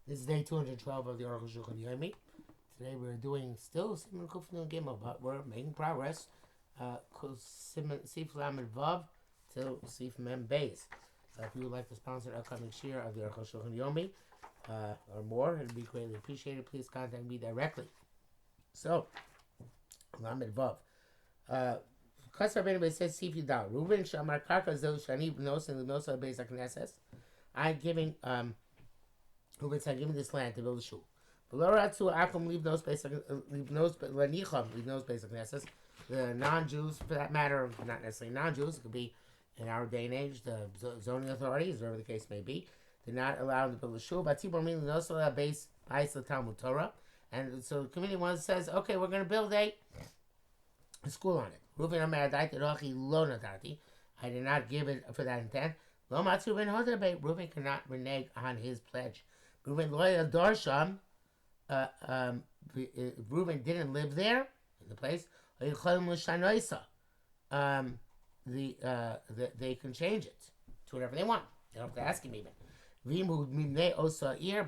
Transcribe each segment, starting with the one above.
This is day 212 of the Arukh HaShulchan OC. Today we're doing still Siman Kuf Nun Gimel, but we're making progress. Sif Lamed Vav till Sif Mem Beis. If you would like to sponsor an upcoming share of the Arukh HaShulchan OC or more, it would be greatly appreciated. Please contact me directly. So, Lamed Vav. Kasar Ben says Sif Yudal. Reuben Shamar Karka Zel Shani Nos and the Nosa Beis HaKnesses. I'm giving Reuben said, "Give me this land to build a shul." Leave no space Knesses. The non-Jews, for that matter, not necessarily non-Jews, it could be in our day and age, the zoning authorities, whatever the case may be, they're not allowed to build a shul. But Tibor meaning also a base the Talmud Torah, and so the committee one says, "Okay, we're going to build a school on it." Reuben I did not give it for that intent. Reuben cannot renege on his pledge. Reuben Reuben didn't live there in the place. They can change it to whatever they want. They don't have to ask him even.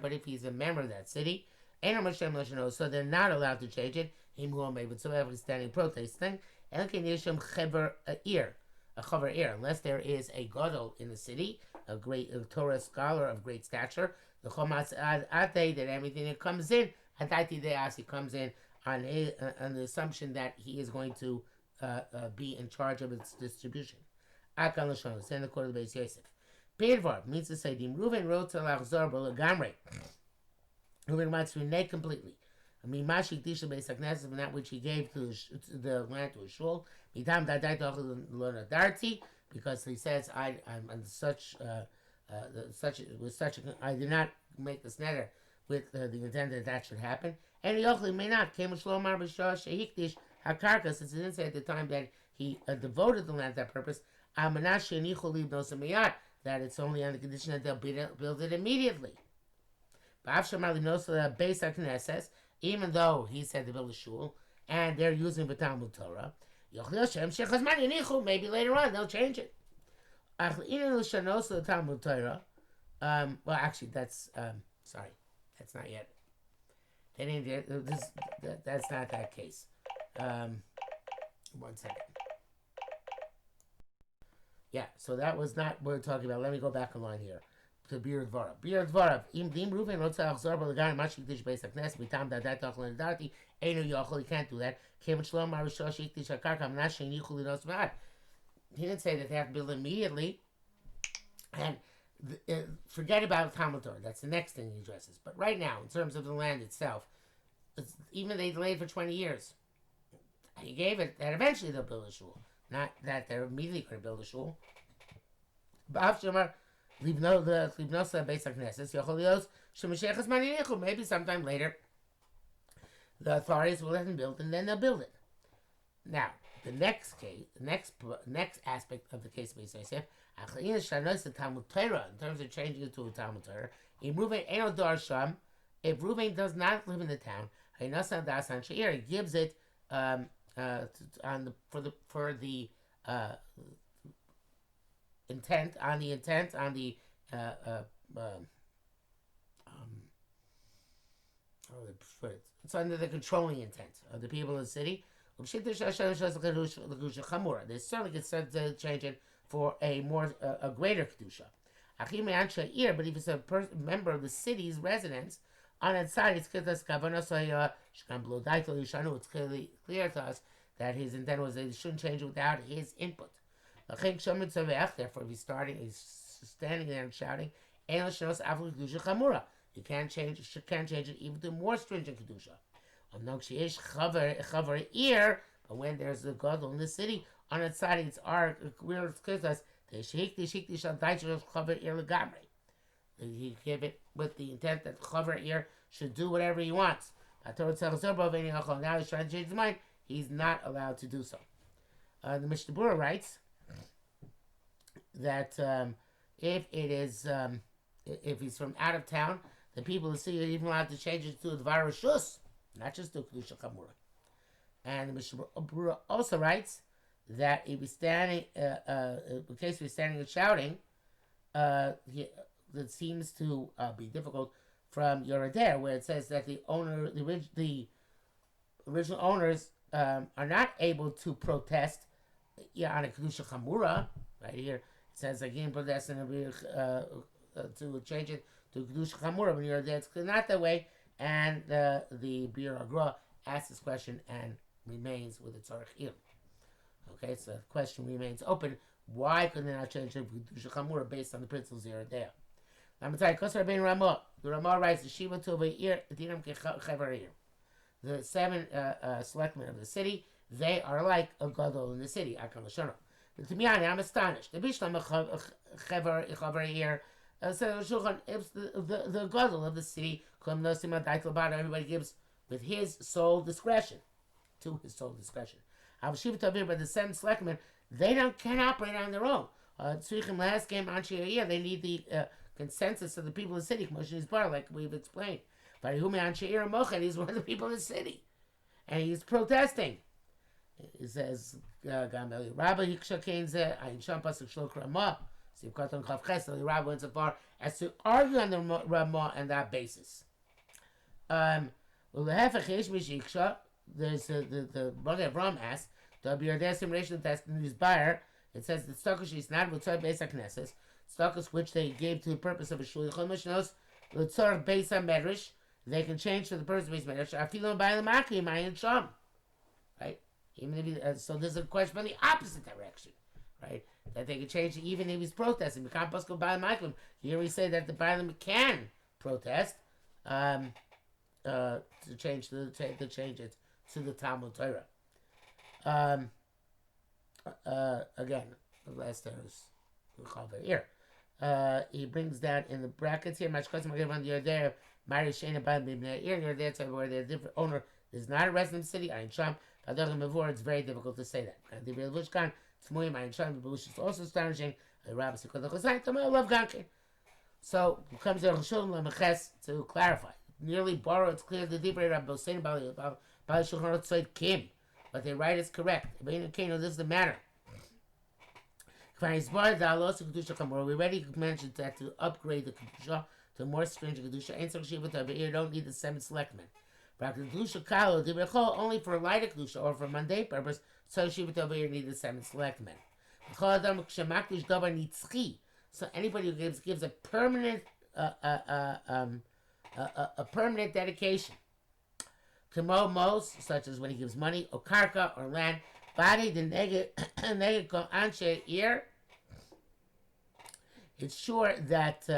But if he's a member of that city, so they're not allowed to change it. So every standing protesting, a chaver ear, unless there is a gadol in the city, a great Torah scholar of great stature, the chomas ate, that everything that comes in, he comes in on the assumption that he is going to be in charge of its distribution. Akan l'shon, send the court of the Beis Yosef. Pedvar means to say, Dim Reuven wrote to Lachzor B'Lagamre. Reuven wants to renege completely. I mean, Mashi Tisha Beis HaKnesses, from that which he gave to the land to a shul. Midam Dadai Tochel Darti, because he says, I'm such I did not make this netter with the intent that that should happen. And Yochli may not. Came with Shlomar B'Shah Shehikdish HaKarka, since it didn't say at the time that he devoted the land to that purpose. Amanash Shenichol Liv Nosamiyat, that it's only on the condition that they'll build it immediately. Even though he said to build a shul, and they're using the Talmud Torah, maybe later on they'll change it. Well, actually, that's sorry, that's not yet. That's not that case. 1 second. Yeah, so that was not what we're talking about. Let me go back a line here. To Bir Dvarav. Bir Dvarav. Im Dim Reuven Rotza Achzor B'Lagan Mashik Dish Beis HaKnesses Mitam Dadat Ochel Nedarti Einu Yochel. He can't do that. Came with Shlom Marishah Shik Dish HaKarka Mnash Shein Yichul Linos Ma'at. He didn't say that they have to build immediately. And forget about Talmud Torah. That's the next thing he addresses. But right now, in terms of the land itself, even they delayed for 20 years. He gave it that eventually they'll build a shul. Not that they're immediately going to build a shul. Ba'af Shemar Maybe sometime later the authorities will let them build and then they'll build it. Now, the next case, next aspect of the case of Yosef, in terms of changing it to a Talmud Torah, if Reuven does not live in the town, he gives it for the intent on the it's under the controlling intent of the people of the city. They certainly can start to change it for a greater kedusha. But if it's a member of the city's residents, on its side, it's clear to us that his intent was that he shouldn't change it without his input. Therefore, if he's standing there and shouting, you can't change it even to more stringent kedusha. But when there's a gadol in the city, on its side it's clear to us he gave it with the intent that chaver ear should do whatever he wants. Now he's trying to change his mind. He's not allowed to do so. The Mishnah Berurah writes that if he's from out of town, the people of the city are even allowed to change it to a Dvar Rishus, not just to Kedusha Chamura. And the Mishnah Berurah also writes that if he's standing, in case he's standing and shouting, it seems to be difficult from Yoredea, where it says that the original owners are not able to protest on a kedusha chamura. Right here, it says again protest to change it to kedusha chamura. When Yoredea, it's not that way. And the Bir Agra asks this question and remains with its archir. Okay, so the question remains open. Why couldn't they not change it to kedusha chamura based on the principles here and there? The Ramah writes the Shiva Tovei Dinam Kechavar. The 7 selectmen of the city, they are like a gadol in the city. But to me, I'm astonished. The Bishlam Chavar so Shulchan, the gadol of the city, everybody gives with his sole discretion, to his sole discretion. But the 7 selectmen, they can't operate on their own. Last game they need the consensus of the people of the city, like we've explained. But he's one of the people in the city, and he's protesting. He says, Rabbi Hiksha Kenze, Ayin Sham Pasuk Shlok Ramah, Sivkaton Chav Ches, the Rabbi went so far as to argue on the Ramah on that basis. There's the Bogey Avram asks, the Birdea simulation test in his buyer, it says the Stokish is not with Beis HaKnesses, Stokish which they gave to the purpose of a Shul Yichol Mishnos, L'tzorach Beis HaMedrash, they can change for the purpose of Beis HaMedrash, Afilo B'ayim Maki, Mayin Sham. Right? Even if so there's a question from the opposite direction. Right? That they can change it even if he's protesting. We can't go B'ayim Maki. Here we say that the B'ayim can protest to change it to the Talmud Torah. Again, the last there is here. He brings down in the brackets here. You're there. You're there where the different owner is not a resident of the city. It's very difficult to say that. It's also astonishing. So comes the Arukh to clarify. Nearly borrow. It's clear the deeper Rabbi Hossein Kim. What they write is correct. This is the matter. We already mentioned that to upgrade the kedusha to more stringent kedusha, you don't need the 7 selectmen. Only for lighter kedusha or for mundane purpose, so you need the 7 selectmen. So anybody who gives a permanent permanent dedication. Kamo mos, such as when he gives money, or karka, or land, body the neged anshe ear. It's sure that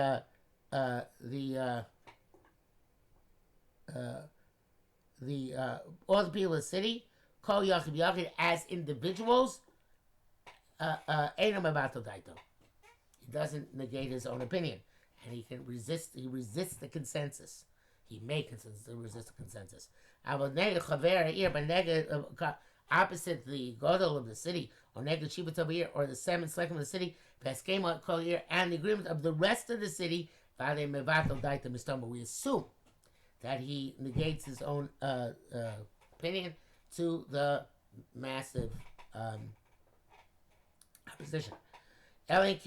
all the people of the city, kol yachid yachid, as individuals, einam abato daito. He doesn't negate his own opinion, and he can resist. He resists the consensus. He may resist the consensus. But opposite the Godel of the city, or Neged Shivat over here, or the 7 selectmen of the city, Peskema Kol here, and the agreement of the rest of the city, we assume that he negates his own opinion to the massive opposition. Unless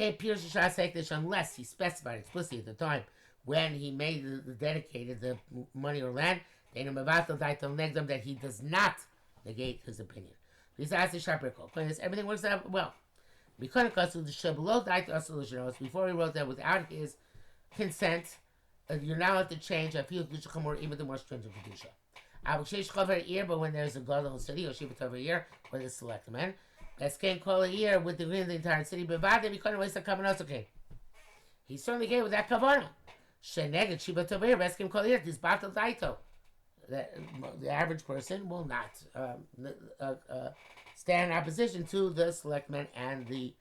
he specified explicitly at the time when he made the dedicated the money or land, that he does not negate his opinion. Everything works out well. Before he wrote that without his consent, you're not allowed to change. I feel even the more stringent kedusha. But when there's a god in the city or shivat over here, or the select man, that's can call a year with the green of the entire city. But we couldn't waste the kavanah. Okay, he certainly gave with that kavanah. Sheneged shivat over here, best can call a year. This battle daito. The average person will not stand in opposition to the selectmen and the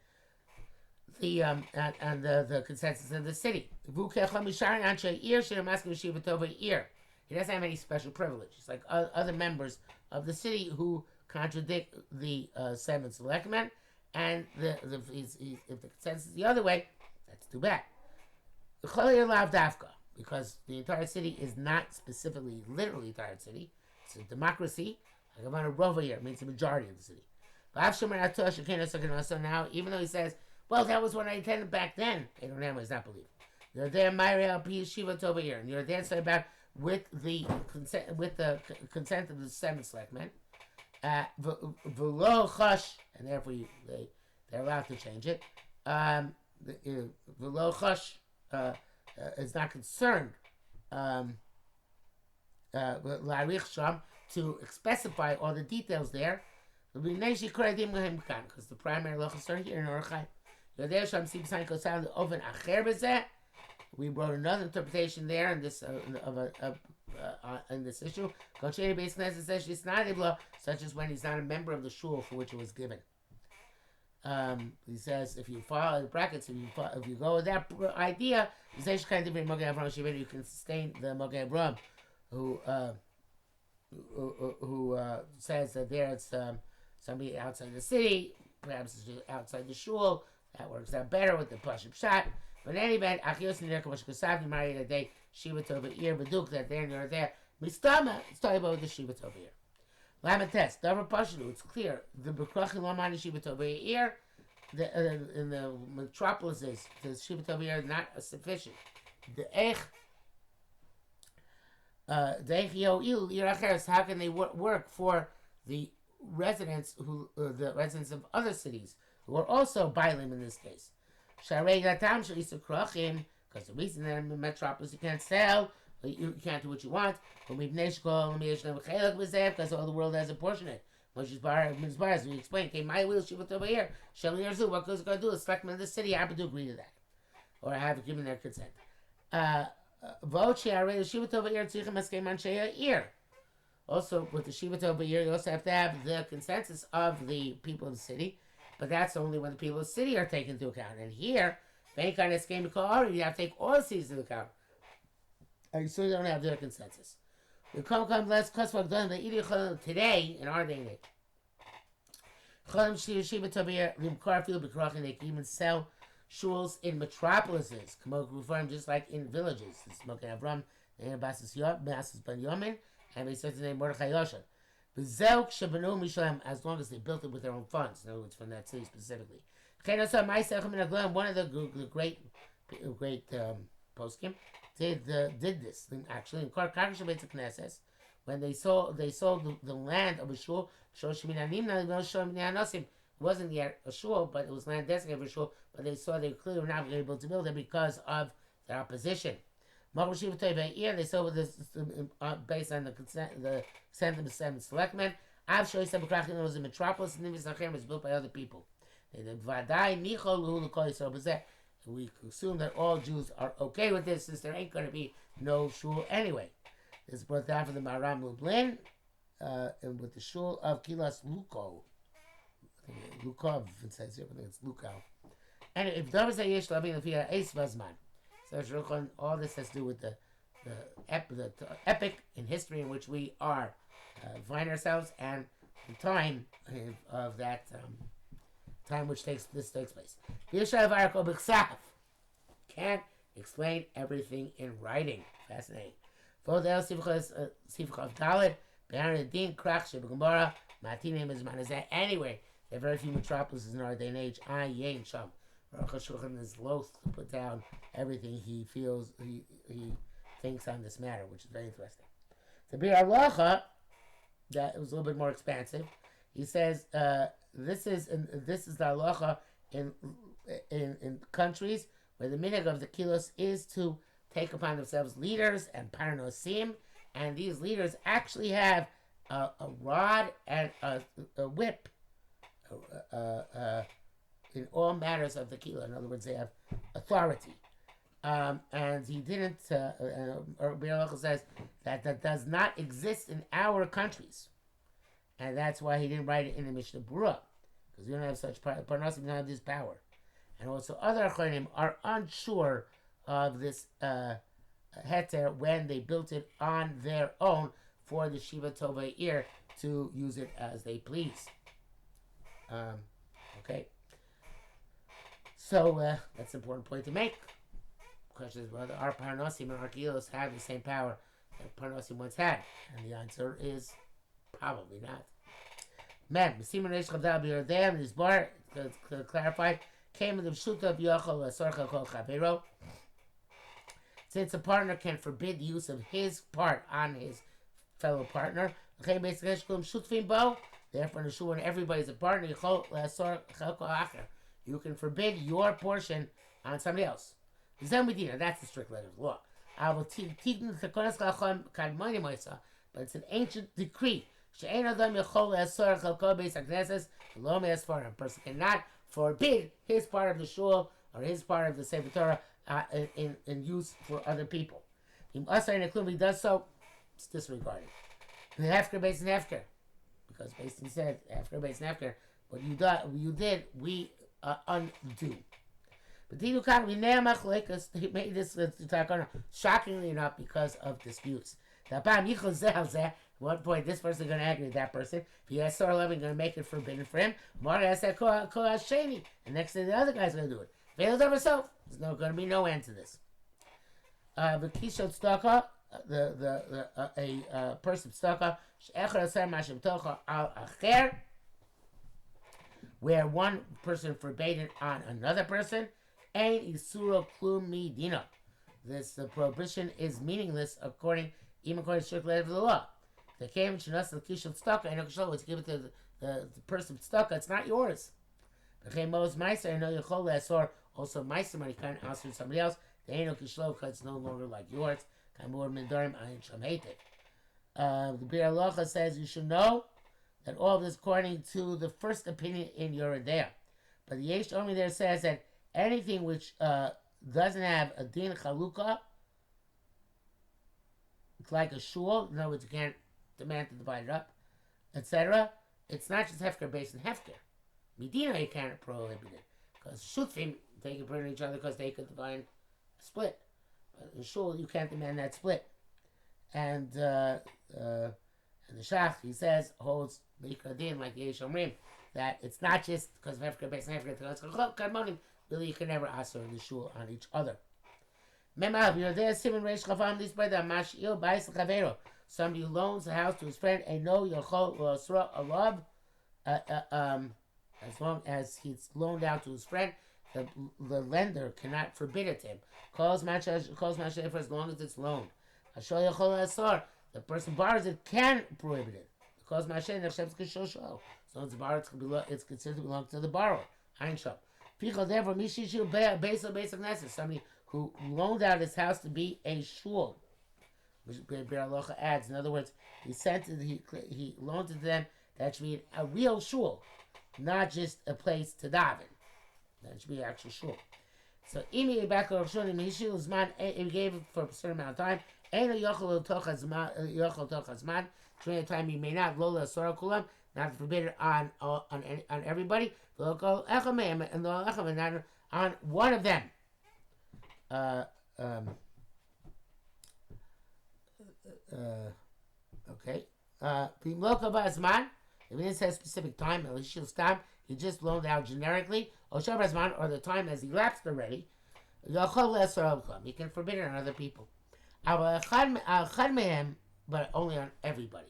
consensus of the city. He doesn't have any special privileges like other members of the city who contradict the 7 selectmen, and if the consensus is the other way, that's too bad. Because the entire city is not specifically, literally, the entire city. It's a democracy. Like about a rova here, it means the majority of the city. So now, even though he says, well, that was what I intended back then, Abraham does not believe. You're there, Myri al Pi Yeshiva over here, and you're there so about with the consent of the seven selectmen. V'lo chash, and therefore they're allowed to change it. V'lo chash is not concerned to specify all the details there. Because the primary lochas are here in Arukh. We wrote another interpretation there in this in this issue. Such as when he's not a member of the shul for which it was given. He says if you follow the brackets, if you go with that idea, you can sustain the Mogeh Avram, who says that there's somebody outside the city, perhaps outside the shul, that works out better with the Pashib shot. But in any event, Achios and Nerka Mashkasav, married a day, Shiva Tova Ir, Baduk, that they're there. Mistama, it's talking about the Shiva Tova Ir. Lamates, Davar Pashadu, it's clear. The Bekrachim Lamani Shiva Tova Ir, in the metropolises, the Shiva Tova Ir is not sufficient. The Ech Yo'il Ir Acheres, how can they work for the residents of other cities who are also Bailim in this case? Because the reason that in the metropolis you can't sell, you can't do what you want, because all the world has a portion in it. As we explained, okay, my will Shiva over here. What goes going to do? The selectmen of the city happen to agree to that, or have given their consent. Also, with the Shiva over here, you also have to have the consensus of the people of the city. But that's only when the people of the city are taken into account. And here, if any kind of scheme you have to take all the cities into account. And so you don't have their consensus. We come less today, in our day and age. They can even sell shuls in metropolises, just like in villages. It's Mogeh Avram, the name of Basas Ben Yomin, and they said the name Mordechai Yoshan. As long as they built it with their own funds, in other words, from that city specifically. One of the great poskim did this actually in Knesset when they sold the land of a shul. It wasn't yet a shul, but it was land designated for a shul. But they saw they clearly were not able to build it because of their opposition. They saw with this based on the consent of the seven selectmen. It was a metropolis, and it was built by other people. We assume that all Jews are okay with this, since there ain't going to be no shul anyway. This is brought down from the Maram Lublin, and with the shul of Kilas Luko. Lukov, it says here, I think it's Lukov. And if there was a Yesh Labin of here, Ace Vazman. So all this has to do with the epic in history in which we are find ourselves, and the time of that time which takes place. Can't explain everything in writing. Fascinating. Anyway, there are very few metropolises in our day and age. Arukh HaShulchan is loath to put down everything he feels, he thinks on this matter, which is very interesting. The Bir Halacha, that was a little bit more expansive. He says this is the halacha in countries where the minhag of the kilos is to take upon themselves leaders and parnosim, and these leaders actually have a rod and a whip. In all matters of the kilo. In other words, they have authority. And he didn't, Biur says that does not exist in our countries. And that's why he didn't write it in the Mishnah Berurah, because we don't have such Parnasim, we don't have this power. And also other Achronim are unsure of this heter when they built it on their own for the Shiva Tova Ir to use it as they please. Okay. So that's an important point to make. The question is whether our Parnasim and our Kilos have the same power that Parnasim once had. And the answer is probably not. Men, B'siman Reish Chavdal B'Yerdem, this bar, to clarify, came with the Pshuta of Yochel, Sorcha Kol Chavero. Since a partner can forbid the use of his part on his fellow partner, therefore in the shul when everybody's a partner, you can forbid your portion on somebody else. That's the strict letter of the law. But it's an ancient decree. A person cannot forbid his part of the shul or his part of the Sefer Torah in use for other people. If he does so, it's disregarded. The hefker based in hefker, because based in said hefker based in hefker, what you did, we undo. But we made this shockingly enough because of disputes. At one point, this person is going to agree with that person. If he has Surah 11, going to make it forbidden for him. And next thing, the other guy's going to do it. Fails of herself. There's going to be no end to this. The Kishot Staka, a person Staka, where one person forbade it on another person, this prohibition is meaningless even according to strict letter of the law. The came to us the Kishot Staka, and it's given to the person Staka, it's not yours. Also, Meiser money can't answer somebody else. The Eino Kishlo, because it's no longer like yours. The Bir Alocha says you should know that all of this according to the first opinion in Yoredea. But the Yesh only there says that anything which doesn't have a din chalukah, it's like a shul, in other words, you can't demand to divide it up, etc. It's not just hefker based in hefker. Medina you can't prohibit it. Because shutfim, they can burn each other because they could divide a split. But in shul, you can't demand that split. And the Shach, he says, holds Mikradin, like the Yesh Omrim, that it's not just because of hefker based in hefker, really you can never ask the shul on each other. Somebody who loans the house to his friend, as long as he's loaned out to his friend, the lender cannot forbid it to him. Calls for as long as it's loaned. The person borrows it can prohibit it. Because so it's borrowed, it's considered to belong to the borrower. Somebody who loaned out his house to be a shul. Which Bir Alocha adds, in other words, he loaned it to them that should be a real shul, not just a place to daven. That should be an actual shul. So, if he gave it for a certain amount of time, during the time he may not lola sorah kulam, not forbid it on everybody, and not on one of them. Okay. If it says specific time, he just loaned out generically, or the time has elapsed already, he can forbid it on other people. But only on everybody.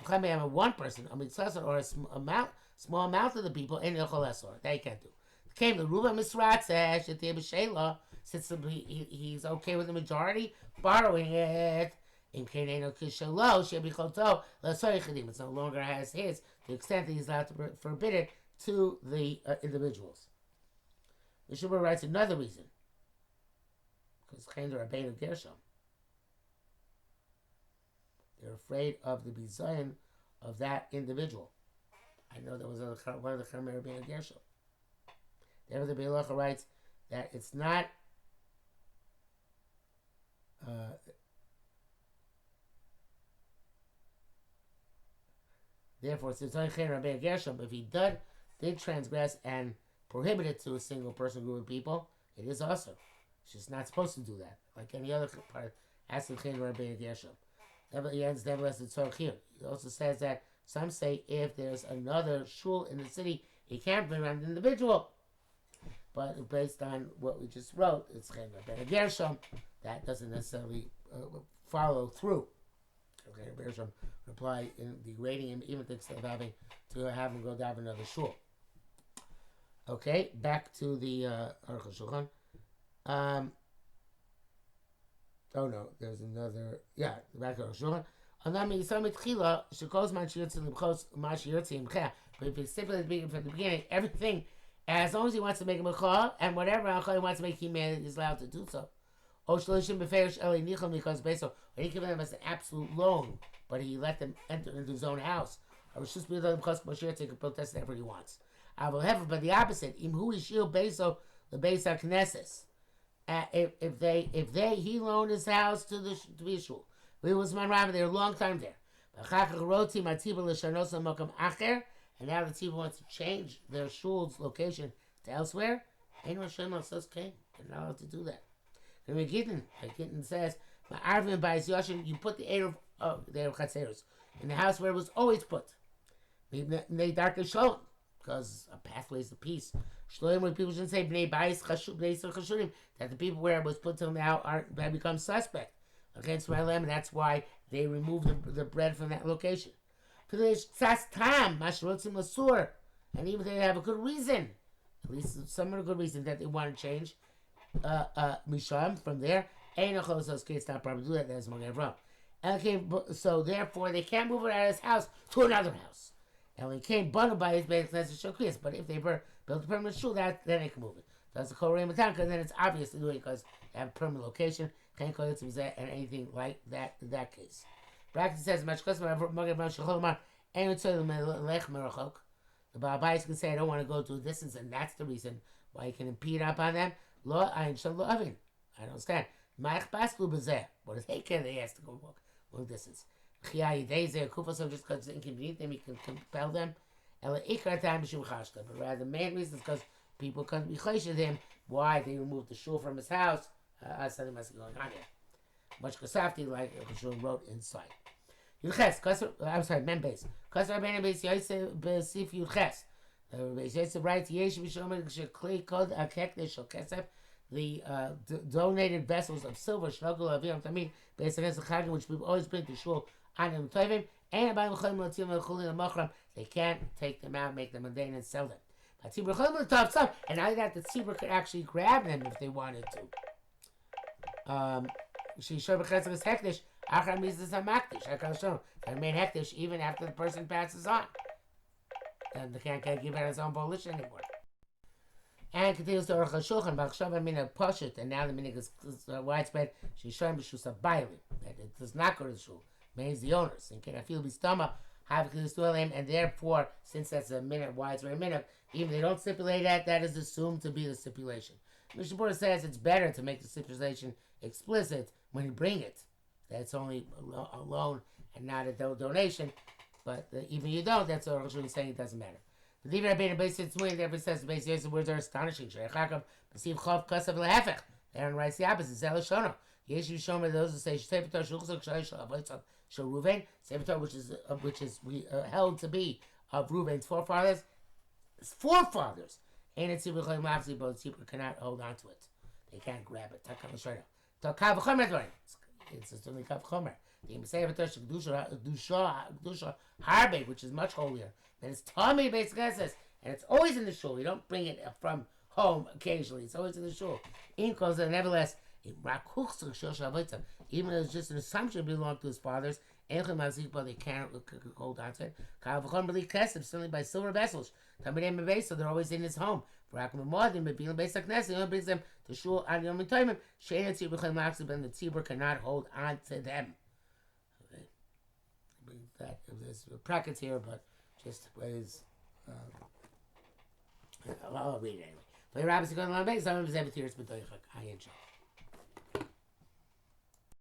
One person, or a small amount of the people, they can't do. Came the Ruba Misrat since he's okay with the majority borrowing it. It no longer has his, to the extent that he's allowed to forbid it to the individuals. The Shubba writes another reason. Because Rabbeinu Gershom, they're afraid of the bizayon of that individual. I know that was one of the Chemei Rabbeinu Gershom. Therefore, the Beilacha writes that it's not therefore, since Rabbeinu Gershom, if he did transgress and prohibit it to a single person, group of people, it is also. It's just not supposed to do that, like any other part. As the Rabbeinu Gershom. Nevertheless, it's here. He also says that some say if there's another shul in the city, he can't bring around an individual. But based on what we just wrote, it's Rabbeinu Gershom. That doesn't necessarily follow through. Rabbeinu Gershom reply in degrading him, even instead of having to have him go down another shul. Okay, back to the Arukh HaShulchan. Oh no, there's another. Yeah, the back of Shulchan. Anami Yisam Tchila Shekos Man Shirtzim Limchos Man Shirtzim Cheh. But if it's stipulated from the beginning, everything, as long as he wants to make a mechah and whatever he wants to make humanity, he's allowed to do so. O Shlishim Beferish Eli Nicham because Beso, or he gave them as an absolute loan, but he let them enter into his own house. Or just be the Limchos Man Shirtzim can protest whatever he wants. I will have, but the opposite. Im Hu Yishil Beso the Beis HaKnesses. If he loaned his house to be a shul, we was man rabbi there a long time there. And now the tzibur wants to change their shul's location to elsewhere. Ain't no shem says came. They're not allowed to do that. And Gittin says, "Ma'arvin ba'is yoshin." You put the eruv of the eruv chatzeros in the house where it was always put. They dark shalom because a pathway is the peace. Shloim, where people shouldn't say bnei ba'is chashudim, that the people where it was put till now have become suspect against my lamb, and that's why they removed the bread from that location. And even if they have a good reason, at least some of the good reason that they want to change Misham from there, it's not proper to do that. That's Magen Avraham. So therefore, they can't move it out of his house to another house. And when he came bundled by his Beit Knesset Shokrias, but if they built a permanent shul, then they can move it. That's the Korei Matan, because then it's obvious to do it because they have a permanent location. Can't call it and anything like that in that case. Bracket says, the Baal Bayis can say, I don't want to go to a distance, and that's the reason why you can impede upon them. Lo, I don't understand. What is Heker? They asked to go walk long distance. So just because it's inconvenient, then we can compel them. But rather, the main reason is because people couldn't be chaysh with him. Why they removed the shul from his house? Something must be going on here. Much Kosafti, like Shul wrote inside. Yudches, I'm sorry, Membase. Kasar Ben Base Yosef Besif Yudches. Yosef writes, Yesh Mishomer Shekli Kod Akekne Shel Kesef. The donated vessels of silver, Shnogel Aviram Tamid, based against the Chagim, which people always bring to shul on Yom Tovim, and by Mechayim Latim Lechulin Machram, they can't take them out, make them mundane, and sell them. But Tzibur Chayim Lativ Tzab, and now that the Tzibur could actually grab them if they wanted to. She showed Bechesed Hektish, Achar Mizdas HaMakdish, Hakal Shalom. They remain Hektish even after the person passes on. And they can't give out his own volition anymore. And continues to Arukh HaShulchan, Bachshava Minag Poshet, and now the Minag is widespread. She's showing B'shus Bailim, that it does not go to the shul, means the owners. And can I feel Bistama, have Kistualim, and therefore, since that's a minute, widespread minute, even if they don't stipulate that is assumed to be the stipulation. Mishnah says it's better to make the stipulation explicit when you bring it. That's only a loan and not a donation. But even you don't, that's what Arukh saying, it doesn't matter. The Divrei Rabbeinu Beis Yitzmuin, therefore says the Beis Yosef words are astonishing. She'echakav b'siv chov kasav lehefech. Aaron writes the opposite. Zel Shono. Yeshu Shomer, those who say Sefer Shulchos Shal Avotzot Shal Ruven, Sefer which is held to be of Ruven's forefathers. His forefathers. And it's Tzibur Chayim Lafzi, but Tzibur cannot hold on to it. They can't grab it. Takam Shono. Takav Chomer Dvarim. It's certainly Kav Chomer. The Sefer Kedusha Harbe, which is much holier. And it's Tommy Beis Knesses, and it's always in the shul. You don't bring it from home occasionally. It's always in the shul. Nevertheless, even though it's just an assumption it belonged to his fathers, they can't hold on to it. Certainly by silver vessels. So they're always in his home. He only brings them to shul on Yom Tovim. And the tzibur cannot hold on to them. Okay. There's brackets here, but just ways. I'll read it anyway. But Rabbi is going to learn. Some of his ever tears, but I enjoy.